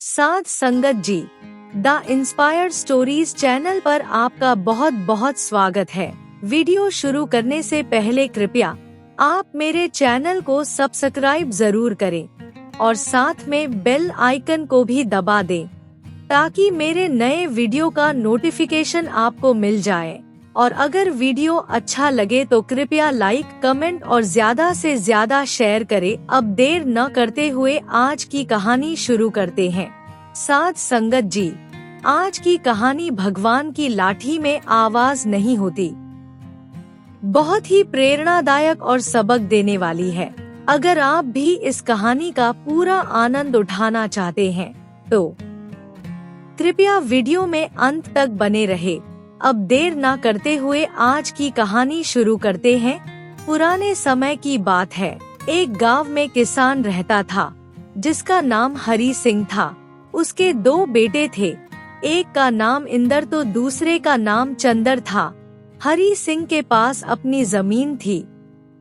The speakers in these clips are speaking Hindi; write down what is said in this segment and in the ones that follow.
साध संगत जी, द इंस्पायर्ड स्टोरीज चैनल पर आपका बहुत बहुत स्वागत है। वीडियो शुरू करने से पहले कृपया आप मेरे चैनल को सब्सक्राइब जरूर करें और साथ में बेल आइकन को भी दबा दें ताकि मेरे नए वीडियो का नोटिफिकेशन आपको मिल जाए। और अगर वीडियो अच्छा लगे तो कृपया लाइक, कमेंट और ज्यादा से ज्यादा शेयर करें। अब देर न करते हुए आज की कहानी शुरू करते हैं। साध संगत जी, आज की कहानी भगवान की लाठी में आवाज नहीं होती बहुत ही प्रेरणादायक और सबक देने वाली है। अगर आप भी इस कहानी का पूरा आनंद उठाना चाहते हैं तो कृपया वीडियो में अंत तक बने रहे। अब देर ना करते हुए आज की कहानी शुरू करते हैं। पुराने समय की बात है। एक गांव में किसान रहता था जिसका नाम हरी सिंह था। उसके दो बेटे थे, एक का नाम इंदर तो दूसरे का नाम चंदर था। हरी सिंह के पास अपनी जमीन थी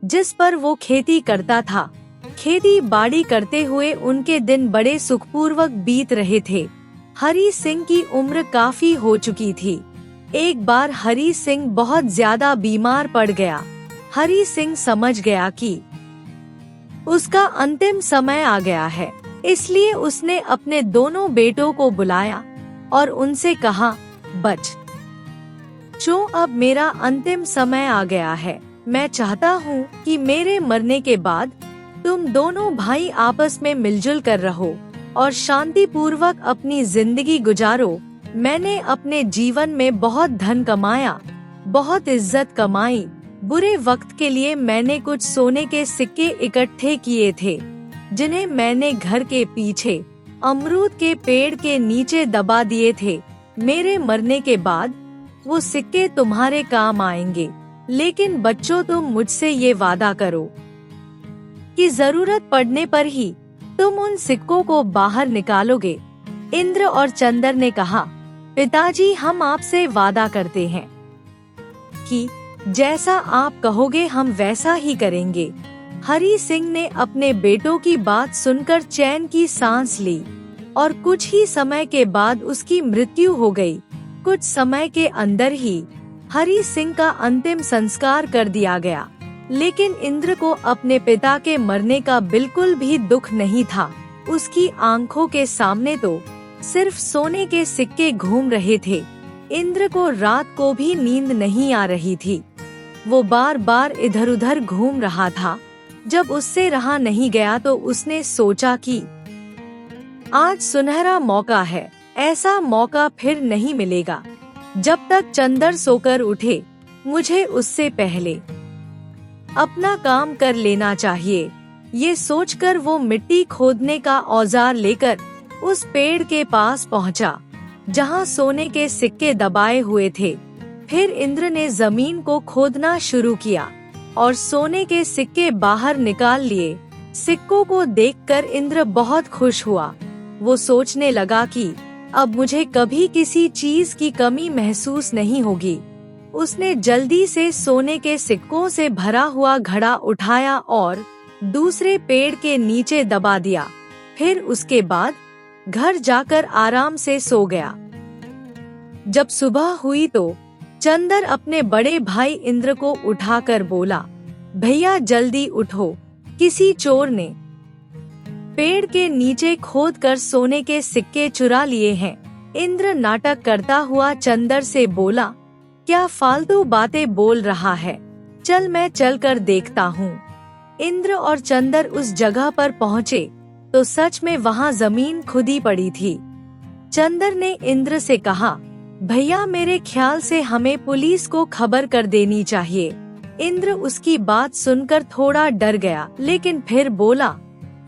जिस पर वो खेती करता था। खेती बाड़ी करते हुए उनके दिन बड़े सुखपूर्वक बीत रहे थे। हरी सिंह की उम्र काफी हो चुकी थी। एक बार हरी सिंह बहुत ज्यादा बीमार पड़ गया। हरी सिंह समझ गया कि उसका अंतिम समय आ गया है, इसलिए उसने अपने दोनों बेटों को बुलाया और उनसे कहा, बच्चों, अब मेरा अंतिम समय आ गया है। मैं चाहता हूँ कि मेरे मरने के बाद तुम दोनों भाई आपस में मिलजुल कर रहो और शांति पूर्वक अपनी जिंदगी गुजारो। मैंने अपने जीवन में बहुत धन कमाया, बहुत इज्जत कमाई। बुरे वक्त के लिए मैंने कुछ सोने के सिक्के इकट्ठे किए थे जिन्हें मैंने घर के पीछे अमरूद के पेड़ के नीचे दबा दिए थे। मेरे मरने के बाद वो सिक्के तुम्हारे काम आएंगे, लेकिन बच्चों तुम मुझसे ये वादा करो कि जरूरत पड़ने पर ही तुम उन सिक्कों को बाहर निकालोगे। इंद्र और चंदर ने कहा, पिताजी, हम आपसे वादा करते हैं कि जैसा आप कहोगे हम वैसा ही करेंगे। हरी सिंह ने अपने बेटों की बात सुनकर चैन की सांस ली और कुछ ही समय के बाद उसकी मृत्यु हो गई। कुछ समय के अंदर ही हरी सिंह का अंतिम संस्कार कर दिया गया, लेकिन इंद्र को अपने पिता के मरने का बिल्कुल भी दुख नहीं था। उसकी आंखों के सामने तो सिर्फ सोने के सिक्के घूम रहे थे। इंद्र को रात को भी नींद नहीं आ रही थी। वो बार बार इधर उधर घूम रहा था। जब उससे रहा नहीं गया तो उसने सोचा कि आज सुनहरा मौका है, ऐसा मौका फिर नहीं मिलेगा। जब तक चंदर सोकर उठे मुझे उससे पहले अपना काम कर लेना चाहिए। ये सोचकर वो मिट्टी खोदने का औजार लेकर उस पेड़ के पास पहुंचा जहां सोने के सिक्के दबाए हुए थे। फिर इंद्र ने जमीन को खोदना शुरू किया और सोने के सिक्के बाहर निकाल लिए। सिक्कों को देखकर इंद्र बहुत खुश हुआ। वो सोचने लगा कि अब मुझे कभी किसी चीज की कमी महसूस नहीं होगी। उसने जल्दी से सोने के सिक्कों से भरा हुआ घड़ा उठाया और दूसरे पेड़ के नीचे दबा दिया। फिर उसके बाद घर जाकर आराम से सो गया। जब सुबह हुई तो चंदर अपने बड़े भाई इंद्र को उठाकर बोला, भैया जल्दी उठो, किसी चोर ने पेड़ के नीचे खोदकर सोने के सिक्के चुरा लिए हैं। इंद्र नाटक करता हुआ चंदर से बोला, क्या फालतू बातें बोल रहा है, चल मैं चलकर देखता हूँ। इंद्र और चंदर उस जगह पर पहुँचे तो सच में वहाँ जमीन खुदी पड़ी थी। चंदर ने इंद्र से कहा, भैया मेरे ख्याल से हमें पुलिस को खबर कर देनी चाहिए। इंद्र उसकी बात सुनकर थोड़ा डर गया, लेकिन फिर बोला,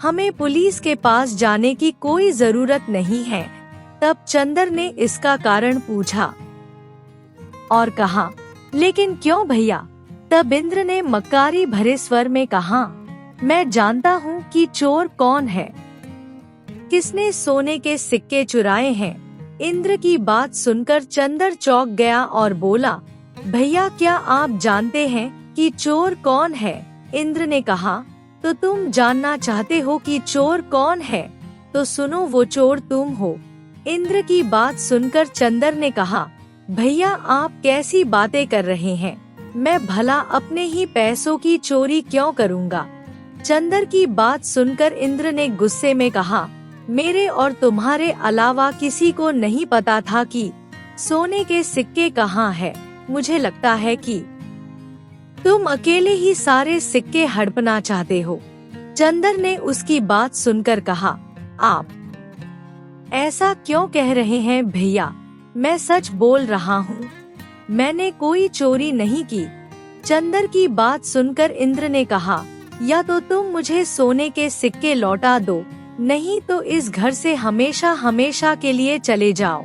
हमें पुलिस के पास जाने की कोई जरूरत नहीं है। तब चंदर ने इसका कारण पूछा और कहा, लेकिन क्यों भैया? तब इंद्र ने मक्कारी भरे स्वर में कहा, मैं जानता हूँ कि चोर कौन है, किसने सोने के सिक्के चुराए हैं। इंद्र की बात सुनकर चंदर चौंक गया और बोला, भैया क्या आप जानते हैं कि चोर कौन है? इंद्र ने कहा, तो तुम जानना चाहते हो कि चोर कौन है? तो सुनो, वो चोर तुम हो। इंद्र की बात सुनकर चंदर ने कहा, भैया आप कैसी बातें कर रहे हैं, मैं भला अपने ही पैसों की चोरी क्यों करूँगा। चंदर की बात सुनकर इंद्र ने गुस्से में कहा, मेरे और तुम्हारे अलावा किसी को नहीं पता था कि सोने के सिक्के कहाँ है। मुझे लगता है कि तुम अकेले ही सारे सिक्के हड़पना चाहते हो। चंदर ने उसकी बात सुनकर कहा, आप ऐसा क्यों कह रहे हैं भैया, मैं सच बोल रहा हूँ, मैंने कोई चोरी नहीं की। चंदर की बात सुनकर इंद्र ने कहा, या तो तुम मुझे सोने के सिक्के लौटा दो, नहीं तो इस घर से हमेशा हमेशा के लिए चले जाओ।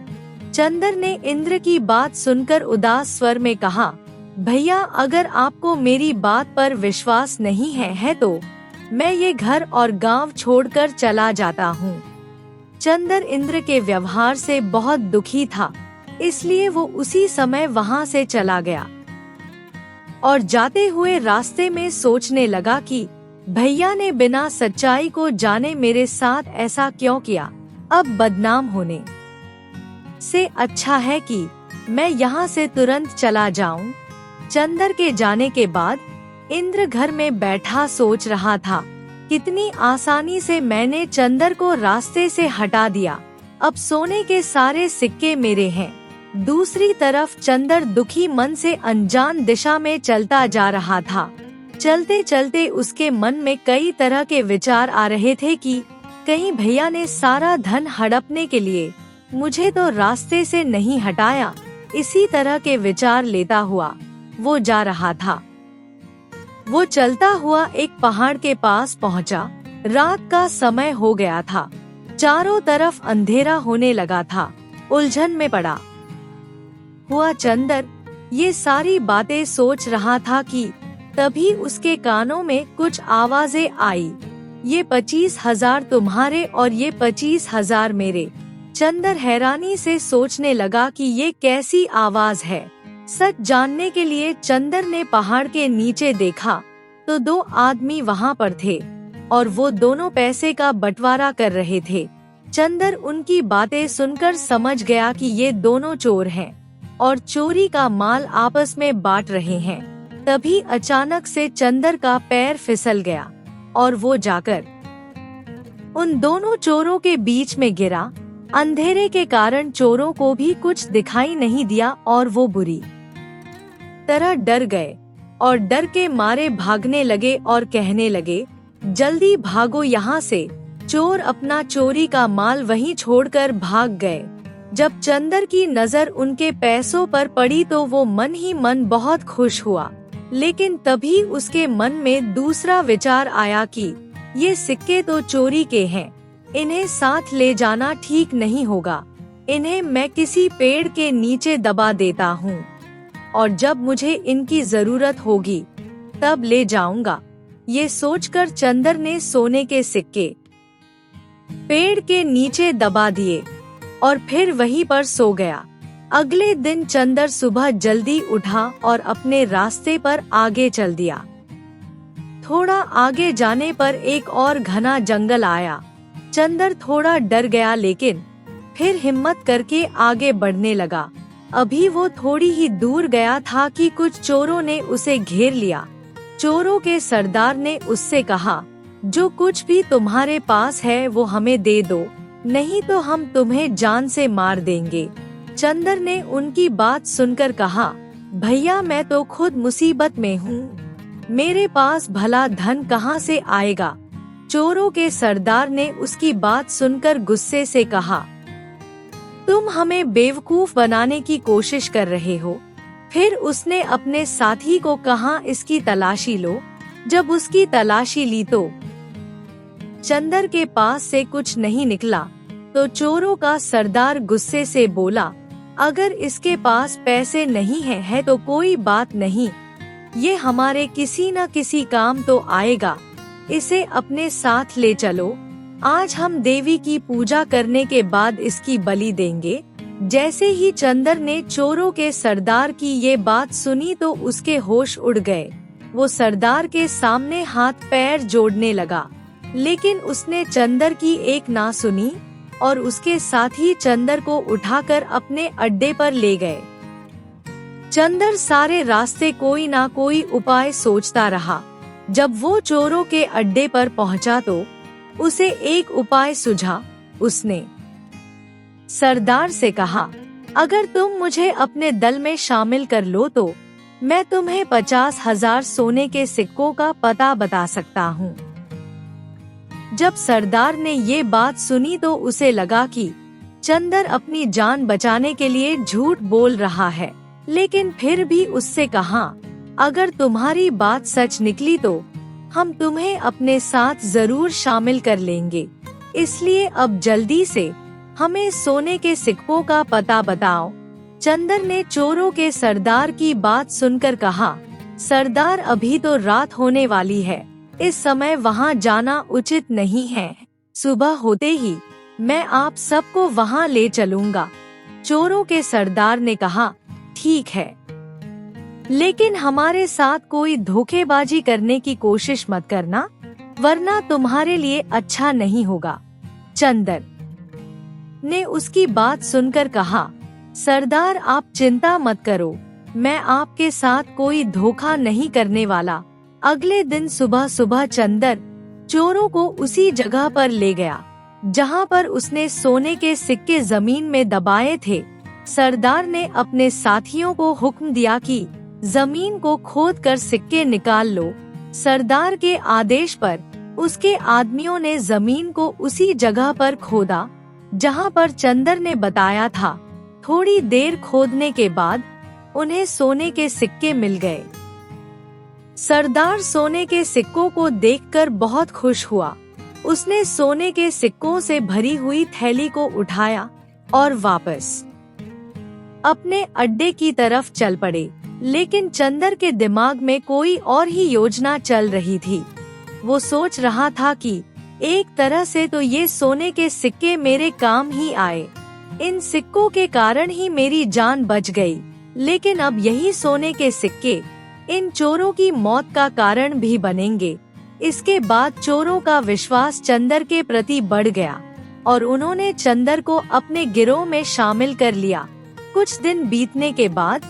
चंदर ने इंद्र की बात सुनकर उदास स्वर में कहा, भैया अगर आपको मेरी बात पर विश्वास नहीं है तो मैं ये घर और गांव छोड़कर चला जाता हूँ। चंदर इंद्र के व्यवहार से बहुत दुखी था, इसलिए वो उसी समय वहाँ से चला गया और जाते हुए रास्ते में सोचने लगा कि भैया ने बिना सच्चाई को जाने मेरे साथ ऐसा क्यों किया। अब बदनाम होने से अच्छा है कि मैं यहाँ से तुरंत चला जाऊं। चंदर के जाने के बाद इंद्र घर में बैठा सोच रहा था, कितनी आसानी से मैंने चंदर को रास्ते से हटा दिया, अब सोने के सारे सिक्के मेरे हैं। दूसरी तरफ चंदर दुखी मन से अनजान दिशा में चलता जा रहा था। चलते चलते उसके मन में कई तरह के विचार आ रहे थे कि कहीं भैया ने सारा धन हड़पने के लिए मुझे तो रास्ते से नहीं हटाया। इसी तरह के विचार लेता हुआ वो जा रहा था। वो चलता हुआ एक पहाड़ के पास पहुंचा। रात का समय हो गया था, चारों तरफ अंधेरा होने लगा था। उलझन में पड़ा हुआ चंदर ये सारी बातें सोच रहा था कि तभी उसके कानों में कुछ आवाजें आई, ये 25,000 तुम्हारे और ये 25,000 मेरे। चंदर हैरानी से सोचने लगा कि ये कैसी आवाज है। सच जानने के लिए चंदर ने पहाड़ के नीचे देखा तो 2 आदमी वहाँ पर थे और वो दोनों पैसे का बंटवारा कर रहे थे। चंदर उनकी बातें सुनकर समझ गया कि ये दोनों चोर हैं और चोरी का माल आपस में बांट रहे हैं। तभी अचानक से चंदर का पैर फिसल गया और वो जाकर उन दोनों चोरों के बीच में गिरा। अंधेरे के कारण चोरों को भी कुछ दिखाई नहीं दिया और वो बुरी तरह डर गए और डर के मारे भागने लगे और कहने लगे, जल्दी भागो यहाँ से। चोर अपना चोरी का माल वहीं छोड़कर भाग गए। जब चंदर की नजर उनके पैसों पर पड़ी तो वो मन ही मन बहुत खुश हुआ, लेकिन तभी उसके मन में दूसरा विचार आया कि ये सिक्के तो चोरी के हैं, इन्हें साथ ले जाना ठीक नहीं होगा। इन्हें मैं किसी पेड़ के नीचे दबा देता हूँ और जब मुझे इनकी जरूरत होगी तब ले जाऊंगा। ये सोचकर चंदर ने सोने के सिक्के पेड़ के नीचे दबा दिए और फिर वहीं पर सो गया। अगले दिन चंदर सुबह जल्दी उठा और अपने रास्ते पर आगे चल दिया। थोड़ा आगे जाने पर एक और घना जंगल आया। चंदर थोड़ा डर गया लेकिन फिर हिम्मत करके आगे बढ़ने लगा। अभी वो थोड़ी ही दूर गया था कि कुछ चोरों ने उसे घेर लिया। चोरों के सरदार ने उससे कहा, जो कुछ भी तुम्हारे पास है वो हमें दे दो, नहीं तो हम तुम्हें जान से मार देंगे। चंदर ने उनकी बात सुनकर कहा, भैया मैं तो खुद मुसीबत में हूँ, मेरे पास भला धन कहाँ से आएगा। चोरों के सरदार ने उसकी बात सुनकर गुस्से से कहा, तुम हमें बेवकूफ बनाने की कोशिश कर रहे हो। फिर उसने अपने साथी को कहा, इसकी तलाशी लो। जब उसकी तलाशी ली तो चंदर के पास से कुछ नहीं निकला तो चोरों का सरदार गुस्से से बोला, अगर इसके पास पैसे नहीं है तो कोई बात नहीं, ये हमारे किसी न किसी काम तो आएगा, इसे अपने साथ ले चलो। आज हम देवी की पूजा करने के बाद इसकी बलि देंगे। जैसे ही चंदर ने चोरों के सरदार की ये बात सुनी तो उसके होश उड़ गए। वो सरदार के सामने हाथ पैर जोड़ने लगा। लेकिन उसने चंदर की एक ना सुनी और उसके साथ ही चंदर को उठाकर अपने अड्डे पर ले गए। चंदर सारे रास्ते कोई ना कोई उपाय सोचता रहा। जब वो चोरों के अड्डे पर पहुंचा तो उसे एक उपाय सूझा। उसने सरदार से कहा, अगर तुम मुझे अपने दल में शामिल कर लो तो मैं तुम्हें 50,000 सोने के सिक्कों का पता बता सकता हूँ। जब सरदार ने ये बात सुनी तो उसे लगा कि चंदर अपनी जान बचाने के लिए झूठ बोल रहा है, लेकिन फिर भी उससे कहा, अगर तुम्हारी बात सच निकली तो हम तुम्हें अपने साथ जरूर शामिल कर लेंगे, इसलिए अब जल्दी से हमें सोने के सिक्कों का पता बताओ। चंदर ने चोरों के सरदार की बात सुनकर कहा, सरदार अभी तो रात होने वाली है, इस समय वहाँ जाना उचित नहीं है। सुबह होते ही मैं आप सबको वहाँ ले चलूँगा। चोरों के सरदार ने कहा, ठीक है, लेकिन हमारे साथ कोई धोखेबाजी करने की कोशिश मत करना, वरना तुम्हारे लिए अच्छा नहीं होगा। चंदर ने उसकी बात सुनकर कहा, सरदार आप चिंता मत करो, मैं आपके साथ कोई धोखा नहीं करने वाला। अगले दिन सुबह सुबह चंदर चोरों को उसी जगह पर ले गया जहां पर उसने सोने के सिक्के जमीन में दबाए थे। सरदार ने अपने साथियों को हुक्म दिया कि जमीन को खोदकर सिक्के निकाल लो। सरदार के आदेश पर उसके आदमियों ने जमीन को उसी जगह पर खोदा जहां पर चंदर ने बताया था। थोड़ी देर खोदने के बाद उन्हें सोने के सिक्के मिल गए। सरदार सोने के सिक्कों को देखकर बहुत खुश हुआ। उसने सोने के सिक्कों से भरी हुई थैली को उठाया और वापस अपने अड्डे की तरफ चल पड़े। लेकिन चंदर के दिमाग में कोई और ही योजना चल रही थी। वो सोच रहा था कि एक तरह से तो ये सोने के सिक्के मेरे काम ही आए, इन सिक्कों के कारण ही मेरी जान बच गई। लेकिन अब यही सोने के सिक्के इन चोरों की मौत का कारण भी बनेंगे। इसके बाद चोरों का विश्वास चंदर के प्रति बढ़ गया और उन्होंने चंदर को अपने गिरोह में शामिल कर लिया। कुछ दिन बीतने के बाद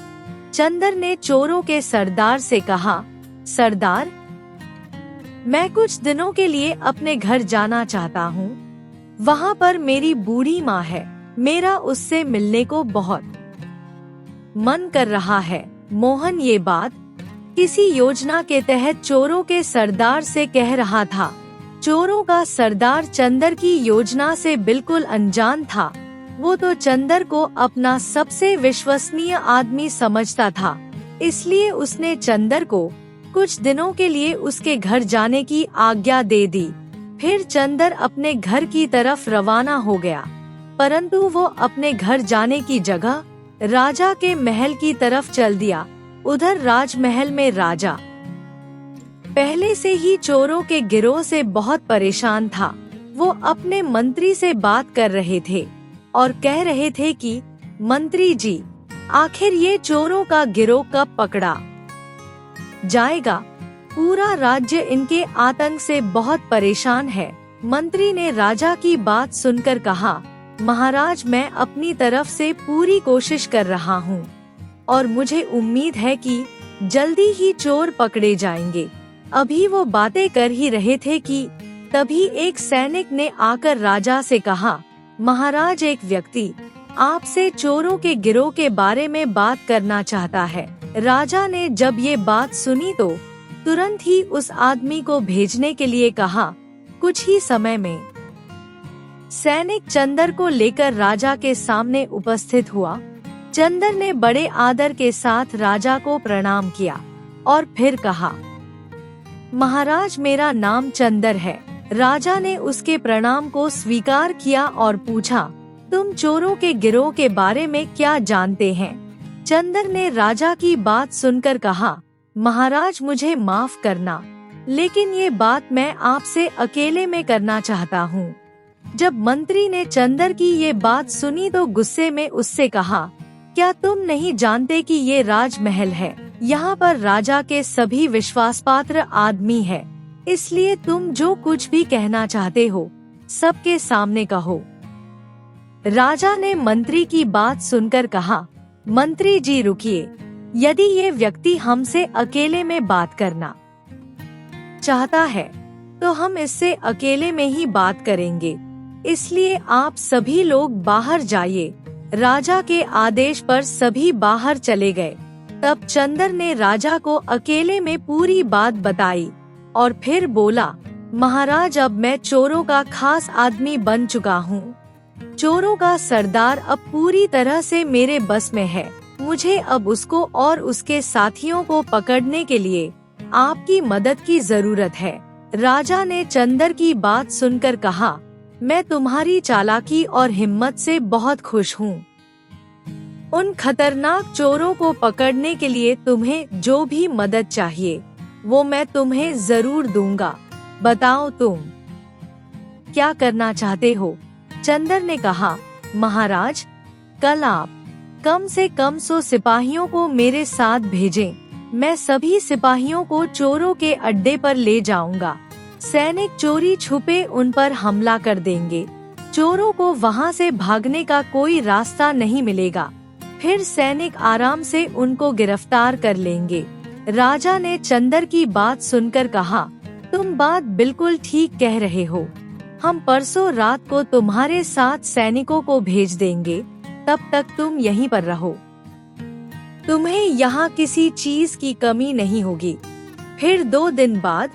चंदर ने चोरों के सरदार से कहा, सरदार, मैं कुछ दिनों के लिए अपने घर जाना चाहता हूँ। वहाँ पर मेरी बूढ़ी माँ है, मेरा उससे मिलने को बहुत मन कर रहा है। मोहन ये बात किसी योजना के तहत चोरों के सरदार से कह रहा था। चोरों का सरदार चंदर की योजना से बिल्कुल अनजान था। वो तो चंदर को अपना सबसे विश्वसनीय आदमी समझता था, इसलिए उसने चंदर को कुछ दिनों के लिए उसके घर जाने की आज्ञा दे दी। फिर चंदर अपने घर की तरफ रवाना हो गया, परंतु वो अपने घर जाने की जगह राजा के महल की तरफ चल दिया। उधर राजमहल में राजा पहले से ही चोरों के गिरोह से बहुत परेशान था। वो अपने मंत्री से बात कर रहे थे और कह रहे थे कि मंत्री जी, आखिर ये चोरों का गिरोह कब पकड़ा जाएगा? पूरा राज्य इनके आतंक से बहुत परेशान है। मंत्री ने राजा की बात सुनकर कहा, महाराज, मैं अपनी तरफ से पूरी कोशिश कर रहा हूँ और मुझे उम्मीद है कि जल्दी ही चोर पकड़े जाएंगे। अभी वो बातें कर ही रहे थे कि तभी एक सैनिक ने आकर राजा से कहा, महाराज, एक व्यक्ति आपसे चोरों के गिरोह के बारे में बात करना चाहता है। राजा ने जब ये बात सुनी तो तुरंत ही उस आदमी को भेजने के लिए कहा। कुछ ही समय में सैनिक चंदर को लेकर राजा के सामने उपस्थित हुआ। चंदर ने बड़े आदर के साथ राजा को प्रणाम किया और फिर कहा, महाराज, मेरा नाम चंदर है। राजा ने उसके प्रणाम को स्वीकार किया और पूछा, तुम चोरों के गिरोह के बारे में क्या जानते हैं? चंदर ने राजा की बात सुनकर कहा, महाराज, मुझे माफ करना, लेकिन ये बात मैं आपसे अकेले में करना चाहता हूँ। जब मंत्री ने चंदर की ये बात सुनी तो गुस्से में उससे कहा, क्या तुम नहीं जानते कि ये राजमहल है? यहाँ पर राजा के सभी विश्वासपात्र आदमी है। इसलिए तुम जो कुछ भी कहना चाहते हो सबके सामने कहो। राजा ने मंत्री की बात सुनकर कहा, मंत्री जी रुकिए, यदि ये व्यक्ति हमसे अकेले में बात करना चाहता है तो हम इससे अकेले में ही बात करेंगे, इसलिए आप सभी लोग बाहर जाइए। राजा के आदेश पर सभी बाहर चले गए। तब चंदर ने राजा को अकेले में पूरी बात बताई और फिर बोला, महाराज अब मैं चोरों का खास आदमी बन चुका हूँ। चोरों का सरदार अब पूरी तरह से मेरे बस में है। मुझे अब उसको और उसके साथियों को पकड़ने के लिए आपकी मदद की जरूरत है। राजा ने चंदर की बात सुनकर कहा, मैं तुम्हारी चालाकी और हिम्मत से बहुत खुश हूँ। उन खतरनाक चोरों को पकड़ने के लिए तुम्हें जो भी मदद चाहिए वो मैं तुम्हें जरूर दूंगा। बताओ तुम क्या करना चाहते हो? चंदर ने कहा, महाराज कल आप कम से कम 100 सिपाहियों को मेरे साथ भेजें। मैं सभी सिपाहियों को चोरों के अड्डे पर ले जाऊंगा। सैनिक चोरी छुपे उन पर हमला कर देंगे। चोरों को वहां से भागने का कोई रास्ता नहीं मिलेगा। फिर सैनिक आराम से उनको गिरफ्तार कर लेंगे। राजा ने चंदर की बात सुनकर कहा, तुम बात बिल्कुल ठीक कह रहे हो। हम परसों रात को तुम्हारे साथ सैनिकों को भेज देंगे। तब तक तुम यहीं पर रहो। तुम्हें यहाँ किसी चीज की कमी नहीं होगी। फिर 2 दिन बाद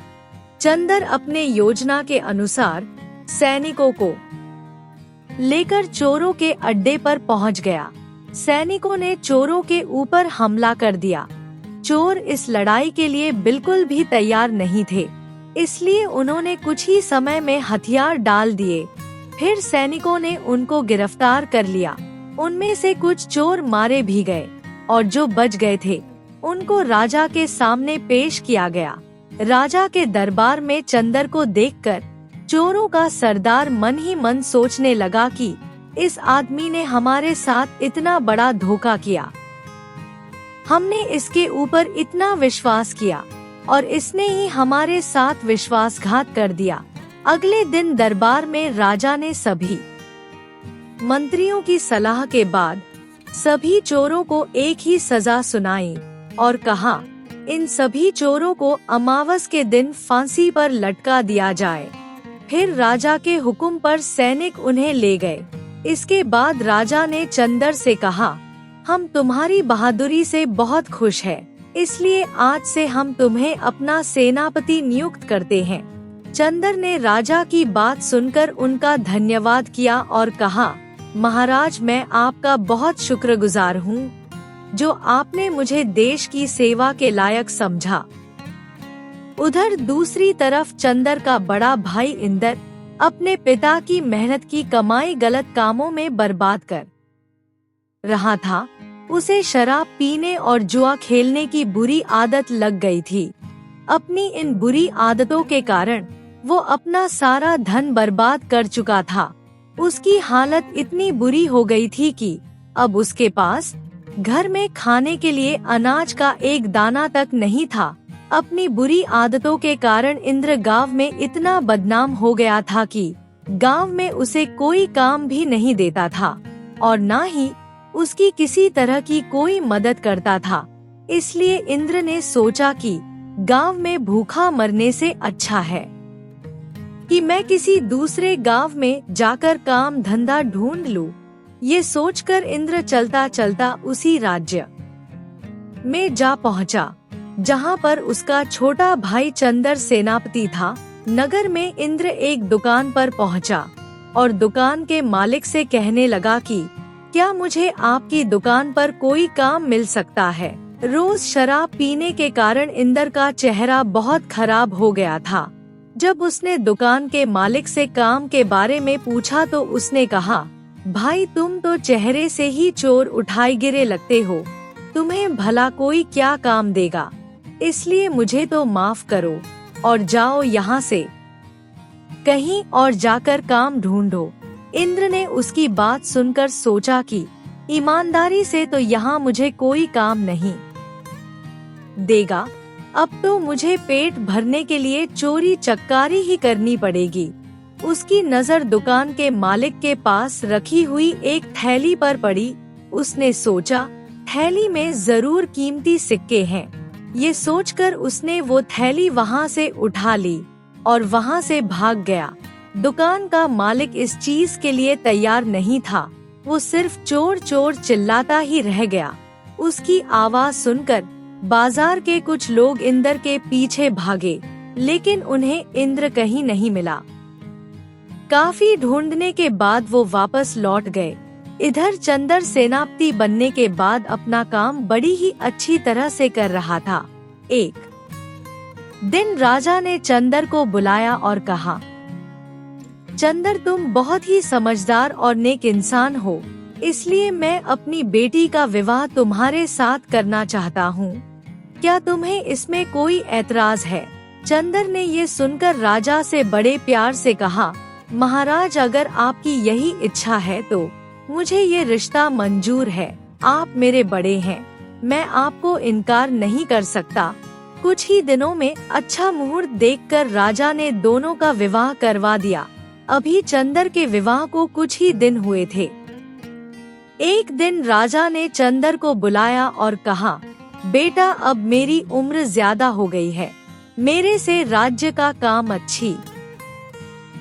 चंदर अपने योजना के अनुसार सैनिकों को लेकर चोरों के अड्डे पर पहुँच गया। सैनिकों ने चोरों के ऊपर हमला कर दिया। चोर इस लड़ाई के लिए बिल्कुल भी तैयार नहीं थे, इसलिए उन्होंने कुछ ही समय में हथियार डाल दिए। फिर सैनिकों ने उनको गिरफ्तार कर लिया। उनमें से कुछ चोर मारे भी गए और जो बच गए थे उनको राजा के सामने पेश किया गया। राजा के दरबार में चंदर को देखकर चोरों का सरदार मन ही मन सोचने लगा कि इस आदमी ने हमारे साथ इतना बड़ा धोखा किया। हमने इसके ऊपर इतना विश्वास किया और इसने ही हमारे साथ विश्वासघात कर दिया। अगले दिन दरबार में राजा ने सभी मंत्रियों की सलाह के बाद सभी चोरों को एक ही सजा सुनाई और कहा, इन सभी चोरों को अमावस के दिन फांसी पर लटका दिया जाए। फिर राजा के हुक्म पर सैनिक उन्हें ले गए। इसके बाद राजा ने चंदर से कहा, हम तुम्हारी बहादुरी से बहुत खुश हैं, इसलिए आज से हम तुम्हें अपना सेनापति नियुक्त करते हैं। चंदर ने राजा की बात सुनकर उनका धन्यवाद किया और कहा, महाराज मैं आपका बहुत शुक्रगुजार हूँ जो आपने मुझे देश की सेवा के लायक समझा। उधर दूसरी तरफ चंदर का बड़ा भाई इंदर अपने पिता की मेहनत की कमाई गलत कामों में बर्बाद कर रहा था। उसे शराब पीने और जुआ खेलने की बुरी आदत लग गई थी। अपनी इन बुरी आदतों के कारण वो अपना सारा धन बर्बाद कर चुका था। उसकी हालत इतनी बुरी हो गई थी कि अब उसके पास घर में खाने के लिए अनाज का एक दाना तक नहीं था। अपनी बुरी आदतों के कारण इंद्र गांव में इतना बदनाम हो गया था कि गांव में उसे कोई काम भी नहीं देता था और न ही उसकी किसी तरह की कोई मदद करता था। इसलिए इंद्र ने सोचा कि गांव में भूखा मरने से अच्छा है कि मैं किसी दूसरे गांव में जाकर काम धंधा ढूंढ लूं। ये सोचकर इंद्र चलता चलता उसी राज्य में जा पहुंचा जहां पर उसका छोटा भाई चंदर सेनापति था। नगर में इंद्र एक दुकान पर पहुंचा और दुकान के मालिक से कहने लगा कि क्या मुझे आपकी दुकान पर कोई काम मिल सकता है। रोज शराब पीने के कारण इंद्र का चेहरा बहुत खराब हो गया था। जब उसने दुकान के मालिक से काम के बारे में पूछा तो उसने कहा, भाई तुम तो चेहरे से ही चोर उठाए गिरे लगते हो, तुम्हें भला कोई क्या काम देगा, इसलिए मुझे तो माफ करो और जाओ यहाँ से, कहीं और जाकर काम ढूंढो। इंद्र ने उसकी बात सुनकर सोचा कि ईमानदारी से तो यहाँ मुझे कोई काम नहीं देगा। अब तो मुझे पेट भरने के लिए चोरी चक्कारी ही करनी पड़ेगी। उसकी नजर दुकान के मालिक के पास रखी हुई एक थैली पर पड़ी। उसने सोचा, थैली में जरूर कीमती सिक्के हैं। ये सोचकर उसने वो थैली वहाँ से उठा ली और वहाँ से भाग गया। दुकान का मालिक इस चीज के लिए तैयार नहीं था। वो सिर्फ चोर चोर चिल्लाता ही रह गया। उसकी आवाज सुनकर बाजार के कुछ लोग इंद्र के पीछे भागे, लेकिन उन्हें इंद्र कहीं नहीं मिला। काफी ढूंढने के बाद वो वापस लौट गए। इधर चंदर सेनापति बनने के बाद अपना काम बड़ी ही अच्छी तरह से कर रहा था। एक दिन राजा ने चंदर को बुलाया और कहा, चंदर, तुम बहुत ही समझदार और नेक इंसान हो, इसलिए मैं अपनी बेटी का विवाह तुम्हारे साथ करना चाहता हूँ। क्या तुम्हें इसमें कोई ऐतराज है? चंदर ने ये सुनकर राजा से बड़े प्यार से कहा, महाराज, अगर आपकी यही इच्छा है तो मुझे ये रिश्ता मंजूर है। आप मेरे बड़े हैं, मैं आपको इनकार नहीं कर सकता। कुछ ही दिनों में अच्छा मुहूर्त देखकर राजा ने दोनों का विवाह करवा दिया। अभी चंदर के विवाह को कुछ ही दिन हुए थे। एक दिन राजा ने चंदर को बुलाया और कहा, बेटा, अब मेरी उम्र ज्यादा हो गई है। मेरे से राज्य का काम अच्छी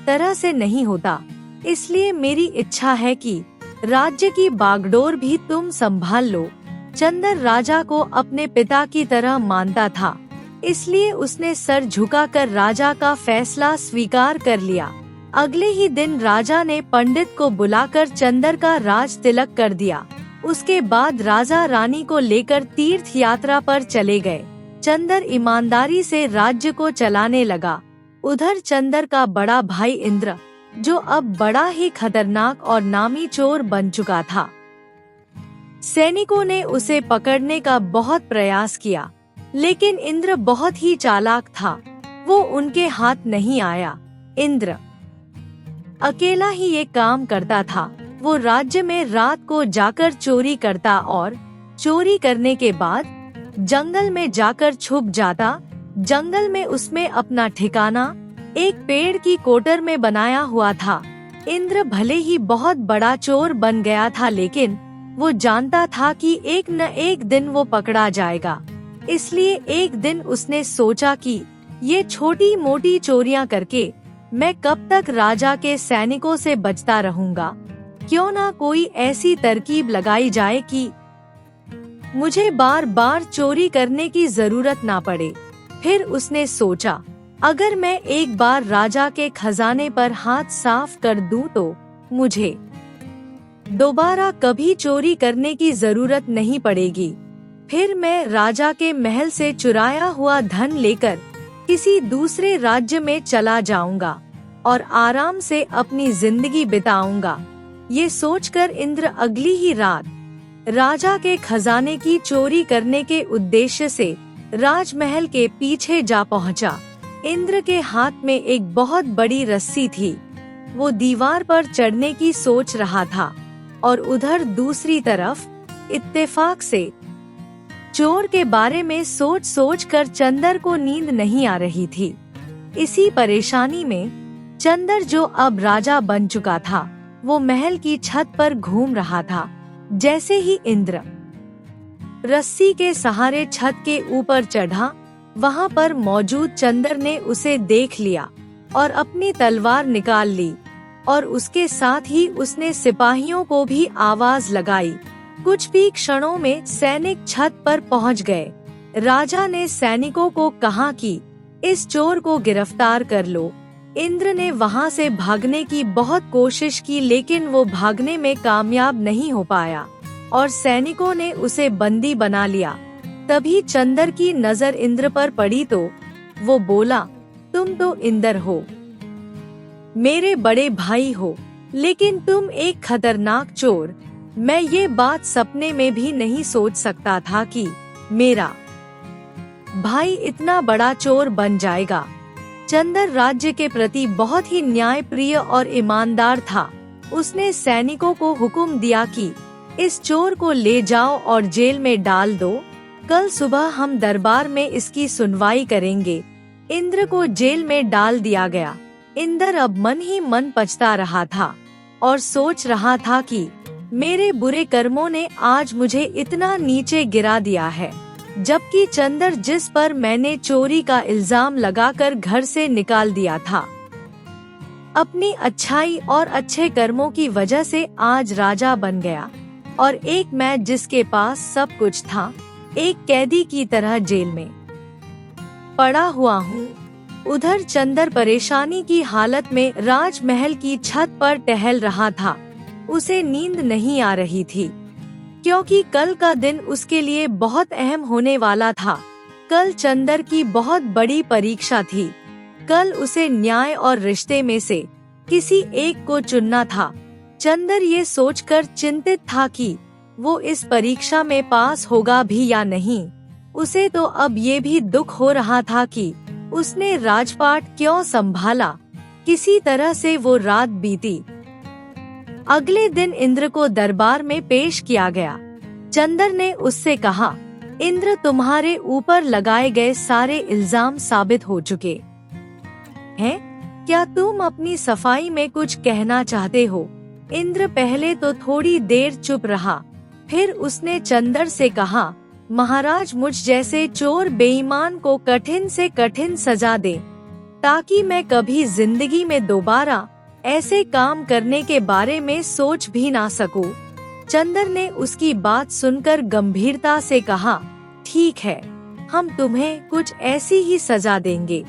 तरह से नहीं होता, इसलिए मेरी इच्छा है कि राज्य की बागडोर भी तुम संभाल लो। चंदर राजा को अपने पिता की तरह मानता था, इसलिए उसने सर झुकाकर राजा का फैसला स्वीकार कर लिया। अगले ही दिन राजा ने पंडित को बुलाकर चंदर का राज तिलक कर दिया। उसके बाद राजा रानी को लेकर तीर्थ यात्रा पर चले गए। चंदर ईमानदारी से राज्य को चलाने लगा। उधर चंदर का बड़ा भाई इंद्र, जो अब बड़ा ही खतरनाक और नामी चोर बन चुका था, सैनिकों ने उसे पकड़ने का बहुत प्रयास किया, लेकिन इंद्र बहुत ही चालाक था। वो उनके हाथ नहीं आया। इंद्र अकेला ही ये काम करता था। वो राज्य में रात को जाकर चोरी करता और चोरी करने के बाद जंगल में जाकर छुप जाता। जंगल में उसमें अपना ठिकाना एक पेड़ की कोटर में बनाया हुआ था। इंद्र भले ही बहुत बड़ा चोर बन गया था, लेकिन वो जानता था कि एक न एक दिन वो पकड़ा जाएगा। इसलिए एक दिन उसने सोचा कि ये छोटी मोटी चोरियां करके मैं कब तक राजा के सैनिकों से बचता रहूंगा। क्यों ना कोई ऐसी तरकीब लगाई जाए कि मुझे बार बार चोरी करने की जरूरत ना पड़े। फिर उसने सोचा, अगर मैं एक बार राजा के खजाने पर हाथ साफ कर दूं तो मुझे दोबारा कभी चोरी करने की जरूरत नहीं पड़ेगी। फिर मैं राजा के महल से चुराया हुआ धन लेकर किसी दूसरे राज्य में चला जाऊंगा और आराम से अपनी जिंदगी बिताऊंगा। ये सोचकर इंद्र अगली ही रात राजा के खजाने की चोरी करने के उद्देश्य से राजमहल के पीछे जा पहुंचा। इंद्र के हाथ में एक बहुत बड़ी रस्सी थी। वो दीवार पर चढ़ने की सोच रहा था और उधर दूसरी तरफ इत्तेफाक से चोर के बारे में सोच सोच कर चंदर को नींद नहीं आ रही थी। इसी परेशानी में चंदर, जो अब राजा बन चुका था, वो महल की छत पर घूम रहा था। जैसे ही इंद्र रस्सी के सहारे छत के ऊपर चढ़ा, वहाँ पर मौजूद चंदर ने उसे देख लिया और अपनी तलवार निकाल ली और उसके साथ ही उसने सिपाहियों को भी आवाज लगाई। कुछ भी क्षणों में सैनिक छत पर पहुँच गए। राजा ने सैनिकों को कहा कि इस चोर को गिरफ्तार कर लो। इंद्र ने वहाँ से भागने की बहुत कोशिश की, लेकिन वो भागने में कामयाब नहीं हो पाया और सैनिकों ने उसे बंदी बना लिया। तभी चंदर की नजर इंद्र पर पड़ी तो वो बोला, तुम तो इंद्र हो, मेरे बड़े भाई हो, लेकिन तुम एक खतरनाक चोर। मैं ये बात सपने में भी नहीं सोच सकता था कि मेरा भाई इतना बड़ा चोर बन जाएगा। चंदर राज्य के प्रति बहुत ही न्यायप्रिय और ईमानदार था। उसने सैनिकों को हुक्म दिया कि इस चोर को ले जाओ और जेल में डाल दो। कल सुबह हम दरबार में इसकी सुनवाई करेंगे। इंद्र को जेल में डाल दिया गया। इंद्र अब मन ही मन पछता रहा था और सोच रहा था कि मेरे बुरे कर्मों ने आज मुझे इतना नीचे गिरा दिया है, जबकि चंदर जिस पर मैंने चोरी का इल्जाम लगाकर घर से निकाल दिया था, अपनी अच्छाई और अच्छे कर्मों की वजह से आज राजा बन गया, और एक मैं जिसके पास सब कुछ था, एक कैदी की तरह जेल में पड़ा हुआ हूँ। उधर चंदर परेशानी की हालत में राजमहल की छत पर टहल रहा था। उसे नींद नहीं आ रही थी, क्योंकि कल का दिन उसके लिए बहुत अहम होने वाला था। कल चंदर की बहुत बड़ी परीक्षा थी। कल उसे न्याय और रिश्ते में से किसी एक को चुनना था। चंदर ये सोचकर चिंतित था कि वो इस परीक्षा में पास होगा भी या नहीं। उसे तो अब ये भी दुख हो रहा था कि उसने राजपाट क्यों संभाला। किसी तरह से वो रात बीती। अगले दिन इंद्र को दरबार में पेश किया गया। चंदर ने उससे कहा, इंद्र, तुम्हारे ऊपर लगाए गए सारे इल्जाम साबित हो चुके हैं। क्या तुम अपनी सफाई में कुछ कहना चाहते हो? इंद्र पहले तो थोड़ी देर चुप रहा, फिर उसने चंदर से कहा, महाराज, मुझ जैसे चोर बेईमान को कठिन से कठिन सजा दे, ताकि मैं कभी जिंदगी में दोबारा ऐसे काम करने के बारे में सोच भी ना सकूं। चंदर ने उसकी बात सुनकर गंभीरता से कहा, ठीक है, हम तुम्हें कुछ ऐसी ही सजा देंगे।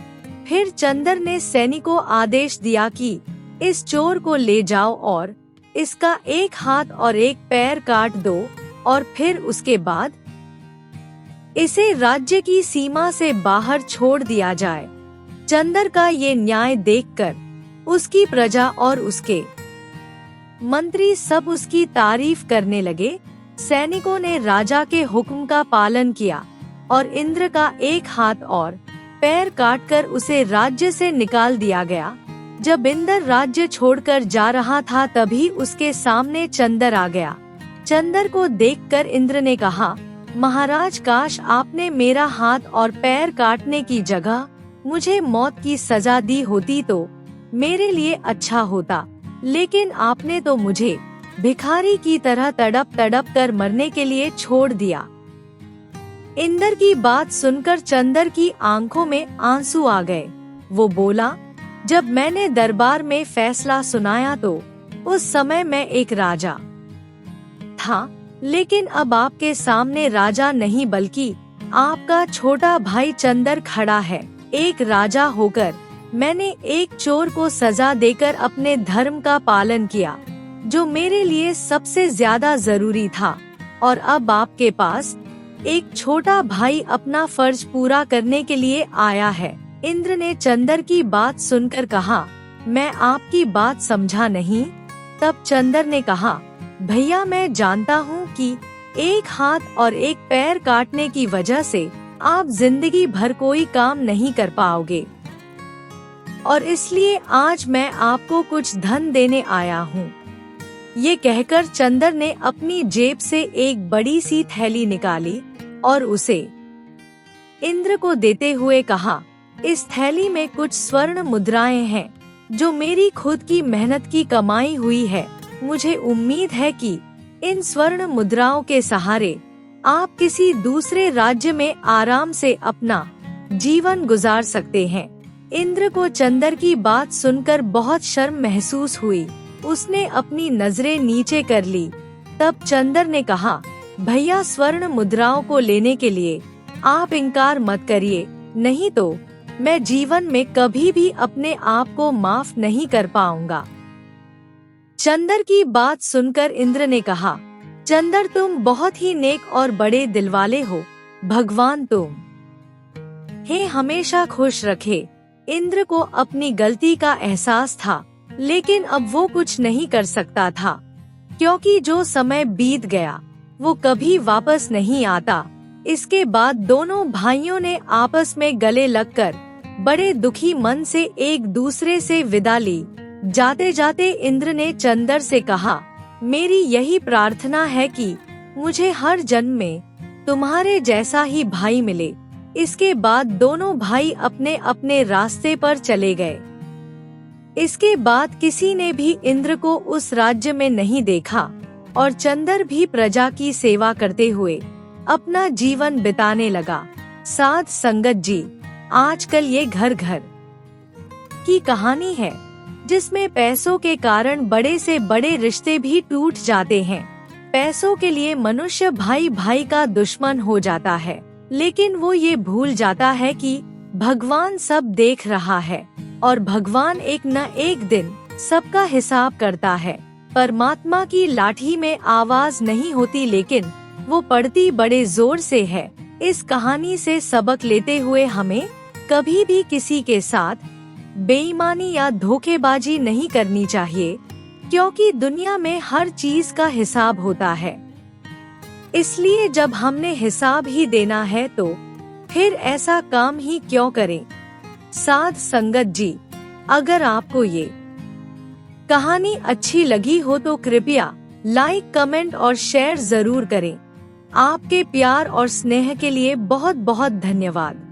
फिर चंदर ने सैनिकों आदेश दिया कि इस चोर को ले जाओ और इसका एक हाथ और एक पैर काट दो, और फिर उसके बाद इसे राज्य की सीमा से बाहर छोड़ दिया जाए। चंदर का ये न्याय देखकर उसकी प्रजा और उसके मंत्री सब उसकी तारीफ करने लगे। सैनिकों ने राजा के हुक्म का पालन किया और इंद्र का एक हाथ और पैर काटकर उसे राज्य से निकाल दिया गया। जब इंद्र राज्य छोड़कर जा रहा था, तभी उसके सामने चंदर आ गया। चंदर को देखकर इंद्र ने कहा, महाराज, काश आपने मेरा हाथ और पैर काटने की जगह मुझे मौत की सजा दी होती तो मेरे लिए अच्छा होता, लेकिन आपने तो मुझे भिखारी की तरह तड़प तड़प कर मरने के लिए छोड़ दिया। इंद्र की बात सुनकर चंदर की आंखों में आंसू आ गए। वो बोला, जब मैंने दरबार में फैसला सुनाया तो उस समय मैं एक राजा था, लेकिन अब आपके सामने राजा नहीं बल्कि आपका छोटा भाई चंदर खड़ा है। एक राजा होकर मैंने एक चोर को सजा देकर अपने धर्म का पालन किया, जो मेरे लिए सबसे ज्यादा जरूरी था, और अब आपके पास एक छोटा भाई अपना फर्ज पूरा करने के लिए आया है। इंद्र ने चंदर की बात सुनकर कहा, मैं आपकी बात समझा नहीं। तब चंदर ने कहा, भैया, मैं जानता हूँ कि एक हाथ और एक पैर काटने की वजह से आप जिंदगी भर कोई काम नहीं कर पाओगे, और इसलिए आज मैं आपको कुछ धन देने आया हूँ। ये कहकर चंदर ने अपनी जेब से एक बड़ी सी थैली निकाली और उसे इंद्र को देते हुए कहा, इस थैली में कुछ स्वर्ण मुद्राएं हैं, जो मेरी खुद की मेहनत की कमाई हुई है। मुझे उम्मीद है कि इन स्वर्ण मुद्राओं के सहारे आप किसी दूसरे राज्य में आराम से अपना जीवन गुजार सकते हैं। इंद्र को चंदर की बात सुनकर बहुत शर्म महसूस हुई। उसने अपनी नजरें नीचे कर ली। तब चंदर ने कहा, भैया, स्वर्ण मुद्राओं को लेने के लिए आप इनकार मत करिए, नहीं तो मैं जीवन में कभी भी अपने आप को माफ नहीं कर पाऊंगा। चंदर की बात सुनकर इंद्र ने कहा, चंदर, तुम बहुत ही नेक और बड़े दिल वाले हो। भगवान तुम्हें हमेशा खुश रखे। इंद्र को अपनी गलती का एहसास था, लेकिन अब वो कुछ नहीं कर सकता था, क्योंकि जो समय बीत गया वो कभी वापस नहीं आता। इसके बाद दोनों भाइयों ने आपस में गले लगकर बड़े दुखी मन से एक दूसरे से विदा ली। जाते जाते इंद्र ने चंदर से कहा, मेरी यही प्रार्थना है कि मुझे हर जन्म में तुम्हारे जैसा ही भाई मिले। इसके बाद दोनों भाई अपने अपने रास्ते पर चले गए। इसके बाद किसी ने भी इंद्र को उस राज्य में नहीं देखा और चंद्र भी प्रजा की सेवा करते हुए अपना जीवन बिताने लगा। साध संगत जी, आजकल ये घर घर की कहानी है जिसमें पैसों के कारण बड़े से बड़े रिश्ते भी टूट जाते हैं। पैसों के लिए मनुष्य भाई भाई का दुश्मन हो जाता है, लेकिन वो ये भूल जाता है कि भगवान सब देख रहा है और भगवान एक न एक दिन सबका हिसाब करता है। परमात्मा की लाठी में आवाज नहीं होती, लेकिन वो पड़ती बड़े जोर से है। इस कहानी से सबक लेते हुए हमें कभी भी किसी के साथ बेईमानी या धोखेबाजी नहीं करनी चाहिए, क्योंकि दुनिया में हर चीज का हिसाब होता है। इसलिए जब हमने हिसाब ही देना है तो फिर ऐसा काम ही क्यों करें। साध संगत जी, अगर आपको ये कहानी अच्छी लगी हो तो कृपया लाइक, कमेंट और शेयर जरूर करें। आपके प्यार और स्नेह के लिए बहुत बहुत धन्यवाद।